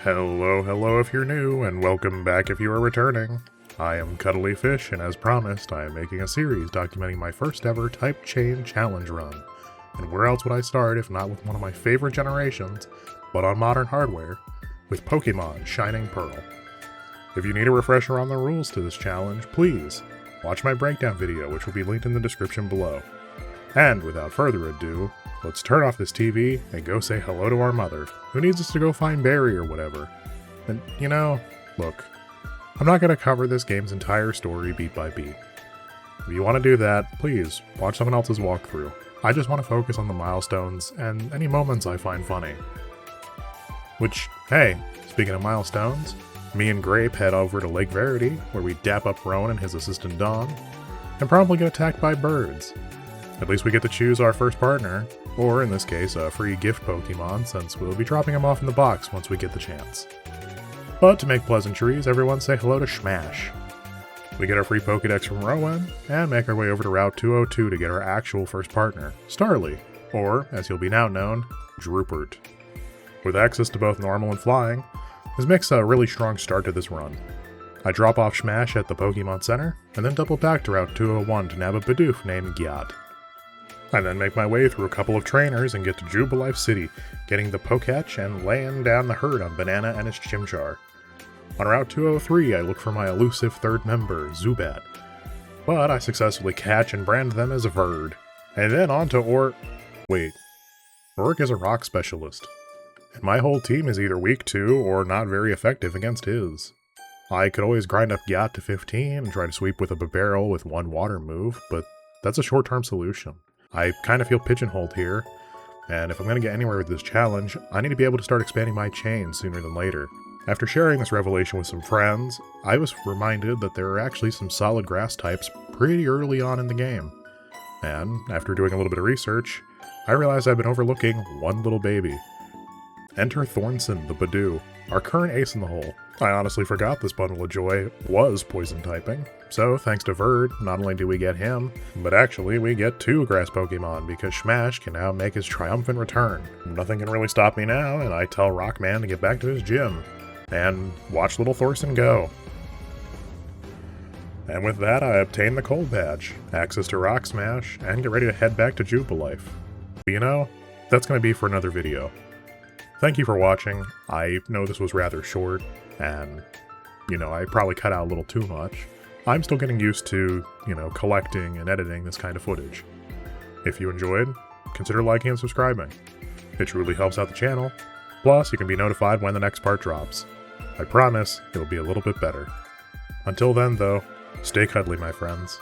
Hello if you're new, and welcome back if you are returning. I am Cuddly Fish, and as promised, I am making a series documenting my first ever Type Chain Challenge run. And where else would I start if not with one of my favorite generations, but on modern hardware, with Pokemon Shining Pearl. If you need a refresher on the rules to this challenge, please watch my breakdown video, which will be linked in the description below. And without further ado, let's turn off this TV and go say hello to our mother, who needs us to go find Barry or whatever. And, look, I'm not going to cover this game's entire story beat by beat. If you want to do that, please watch someone else's walkthrough. I just want to focus on the milestones and any moments I find funny. Which, hey, speaking of milestones, me and Grape head over to Lake Verity, where we dap up Rowan and his assistant Dawn, and probably get attacked by birds. At least we get to choose our first partner, or in this case, a free gift Pokemon, since we'll be dropping him off in the box once we get the chance. But to make pleasantries, everyone say hello to Smash. We get our free Pokedex from Rowan, and make our way over to Route 202 to get our actual first partner, Starly, or, as he'll be now known, Droopert. With access to both normal and flying, this makes a really strong start to this run. I drop off Smash at the Pokemon Center, and then double back to Route 201 to nab a Bidoof named Gyat. I then make my way through a couple of trainers and get to Jubilife City, getting the Poketch and laying down the herd on Banana and his Chimchar. On Route 203, I look for my elusive third member, Zubat, but I successfully catch and brand them as a Verd. And then on to Wait, Roark is a rock specialist, and my whole team is either weak to or not very effective against his. I could always grind up Gyat to 15 and try to sweep with a Barrel with one water move, but that's a short-term solution. I kind of feel pigeonholed here, and if I'm going to get anywhere with this challenge, I need to be able to start expanding my chain sooner than later. After sharing this revelation with some friends, I was reminded that there are actually some solid grass types pretty early on in the game. And after doing a little bit of research, I realized I've been overlooking one little baby. Enter Thornson, the Badoo, our current ace in the hole. I honestly forgot this bundle of joy was poison typing, so thanks to Verd, not only do we get him, but actually we get two grass Pokemon because Smash can now make his triumphant return. Nothing can really stop me now, and I tell Rockman to get back to his gym, and watch little Thorson go. And with that, I obtain the Cold Badge, access to Rock Smash, and get ready to head back to Jubilife. But that's going to be for another video. Thank you for watching. I know this was rather short, and, I probably cut out a little too much. I'm still getting used to, collecting and editing this kind of footage. If you enjoyed, consider liking and subscribing. It truly helps out the channel. Plus, you can be notified when the next part drops. I promise it'll be a little bit better. Until then, though, stay cuddly, my friends.